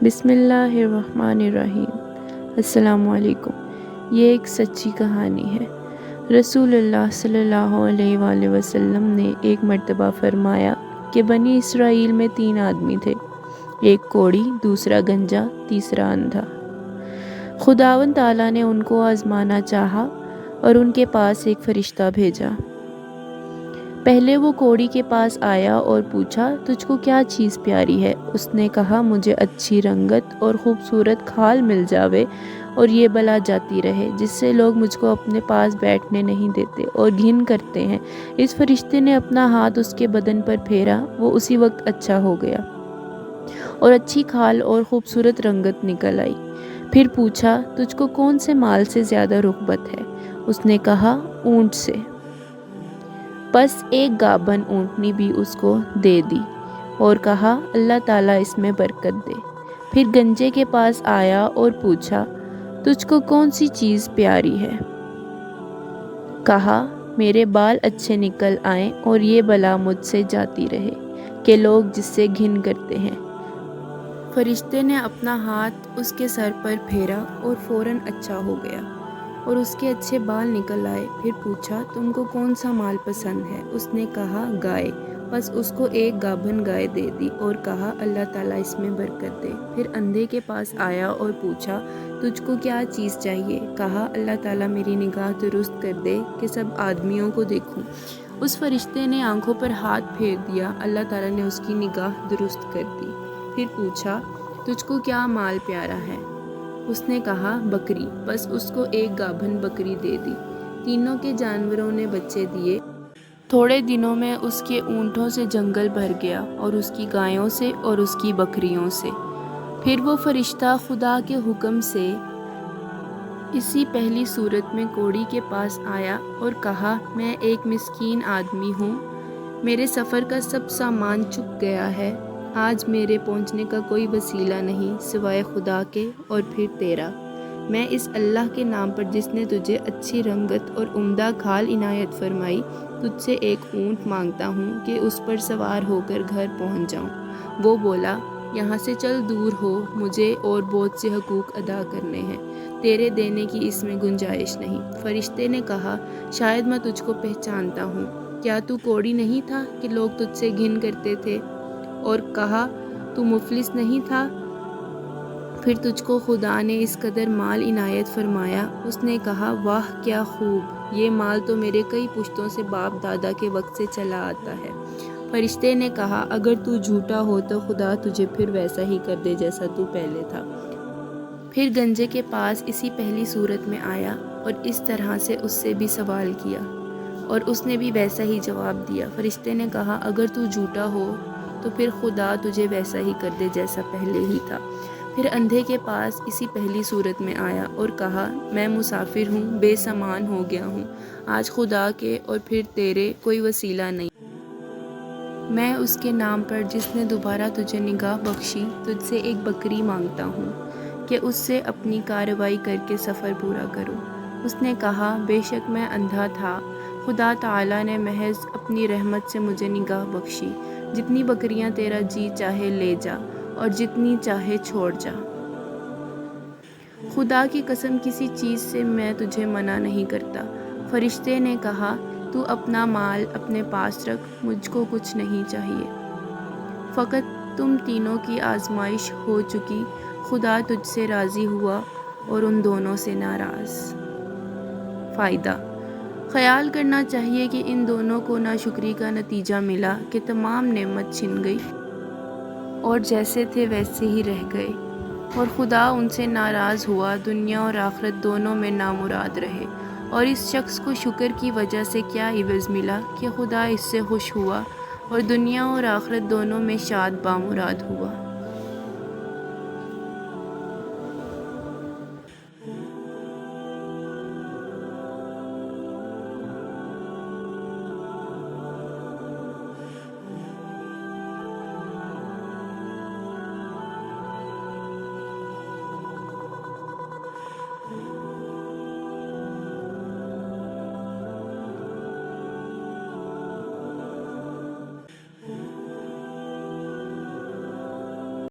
بسم اللہ الرحمن الرحیم۔ السلام علیکم۔ یہ ایک سچی کہانی ہے۔ رسول اللہ صلی اللہ علیہ وآلہ وسلم نے ایک مرتبہ فرمایا کہ بنی اسرائیل میں 3 آدمی تھے، ایک کوڑی، دوسرا گنجا، تیسرا اندھا۔ خداوند تعالیٰ نے ان کو آزمانا چاہا اور ان کے پاس ایک فرشتہ بھیجا۔ پہلے وہ کوڑی کے پاس آیا اور پوچھا، تجھ کو کیا چیز پیاری ہے؟ اس نے کہا، مجھے اچھی رنگت اور خوبصورت کھال مل جاوے اور یہ بلا جاتی رہے جس سے لوگ مجھ کو اپنے پاس بیٹھنے نہیں دیتے اور گھن کرتے ہیں۔ اس فرشتے نے اپنا ہاتھ اس کے بدن پر پھیرا، وہ اسی وقت اچھا ہو گیا اور اچھی کھال اور خوبصورت رنگت نکل آئی۔ پھر پوچھا، تجھ کو کون سے مال سے زیادہ رغبت ہے؟ اس نے کہا، اونٹ سے۔ پس ایک گابن اونٹنی بھی اس کو دے دی اور کہا، اللہ تعالیٰ اس میں برکت دے۔ پھر گنجے کے پاس آیا اور پوچھا، تجھ کو کون سی چیز پیاری ہے؟ کہا، میرے بال اچھے نکل آئیں اور یہ بلا مجھ سے جاتی رہے کہ لوگ جس سے گھن کرتے ہیں۔ فرشتے نے اپنا ہاتھ اس کے سر پر پھیرا اور فوراً اچھا ہو گیا اور اس کے اچھے بال نکل آئے۔ پھر پوچھا، تم کو کون سا مال پسند ہے؟ اس نے کہا، گائے۔ بس اس کو ایک گابن گائے دے دی اور کہا، اللہ تعالیٰ اس میں برکت دے۔ پھر اندھے کے پاس آیا اور پوچھا، تجھ کو کیا چیز چاہیے؟ کہا، اللہ تعالیٰ میری نگاہ درست کر دے کہ سب آدمیوں کو دیکھوں۔ اس فرشتے نے آنکھوں پر ہاتھ پھیر دیا، اللہ تعالیٰ نے اس کی نگاہ درست کر دی۔ پھر پوچھا، تجھ کو کیا مال پیارا ہے؟ اس نے کہا، بکری۔ بس اس کو ایک گابھن بکری دے دی۔ تینوں کے جانوروں نے بچے دیے۔ تھوڑے دنوں میں اس کے اونٹوں سے جنگل بھر گیا اور اس کی گایوں سے اور اس کی بکریوں سے۔ پھر وہ فرشتہ خدا کے حکم سے اسی پہلی صورت میں کوڑی کے پاس آیا اور کہا، میں ایک مسکین آدمی ہوں، میرے سفر کا سب سامان چک گیا ہے، آج میرے پہنچنے کا کوئی وسیلہ نہیں سوائے خدا کے اور پھر تیرا۔ میں اس اللہ کے نام پر جس نے تجھے اچھی رنگت اور عمدہ کھال عنایت فرمائی، تجھ سے ایک اونٹ مانگتا ہوں کہ اس پر سوار ہو کر گھر پہنچ جاؤں۔ وہ بولا، یہاں سے چل دور ہو، مجھے اور بہت سے حقوق ادا کرنے ہیں، تیرے دینے کی اس میں گنجائش نہیں۔ فرشتے نے کہا، شاید میں تجھ کو پہچانتا ہوں، کیا تو کوڑی نہیں تھا کہ لوگ تجھ سے گھن کرتے تھے؟ اور کہا، تو مفلس نہیں تھا؟ پھر تجھ کو خدا نے اس قدر مال عنایت فرمایا؟ اس نے کہا، واہ کیا خوب، یہ مال تو میرے کئی پشتوں سے باپ دادا کے وقت سے چلا آتا ہے۔ فرشتے نے کہا، اگر تو جھوٹا ہو تو خدا تجھے پھر ویسا ہی کر دے جیسا تو پہلے تھا۔ پھر گنجے کے پاس اسی پہلی صورت میں آیا اور اس طرح سے اس سے بھی سوال کیا اور اس نے بھی ویسا ہی جواب دیا۔ فرشتے نے کہا، اگر تو جھوٹا ہو تو پھر خدا تجھے ویسا ہی کر دے جیسا پہلے ہی تھا۔ پھر اندھے کے پاس اسی پہلی صورت میں آیا اور کہا، میں مسافر ہوں، بے سامان ہو گیا ہوں، آج خدا کے اور پھر تیرے کوئی وسیلہ نہیں۔ میں اس کے نام پر جس نے دوبارہ تجھے نگاہ بخشی، تجھ سے ایک بکری مانگتا ہوں کہ اس سے اپنی کارروائی کر کے سفر پورا کرو۔ اس نے کہا، بے شک میں اندھا تھا، خدا تعالیٰ نے محض اپنی رحمت سے مجھے نگاہ بخشی۔ جتنی بکریاں تیرا جی چاہے لے جا اور جتنی چاہے چھوڑ جا۔ خدا کی قسم کسی چیز سے میں تجھے منع نہیں کرتا۔ فرشتے نے کہا، تو اپنا مال اپنے پاس رکھ، مجھ کو کچھ نہیں چاہیے۔ فقط تم تینوں کی آزمائش ہو چکی، خدا تجھ سے راضی ہوا اور ان دونوں سے ناراض۔ فائدہ: خیال کرنا چاہیے کہ ان دونوں کو ناشکری کا نتیجہ ملا کہ تمام نعمت چھن گئی اور جیسے تھے ویسے ہی رہ گئے، اور خدا ان سے ناراض ہوا، دنیا اور آخرت دونوں میں نامراد رہے۔ اور اس شخص کو شکر کی وجہ سے کیا عوض ملا کہ خدا اس سے خوش ہوا اور دنیا اور آخرت دونوں میں شاد بامراد ہوا۔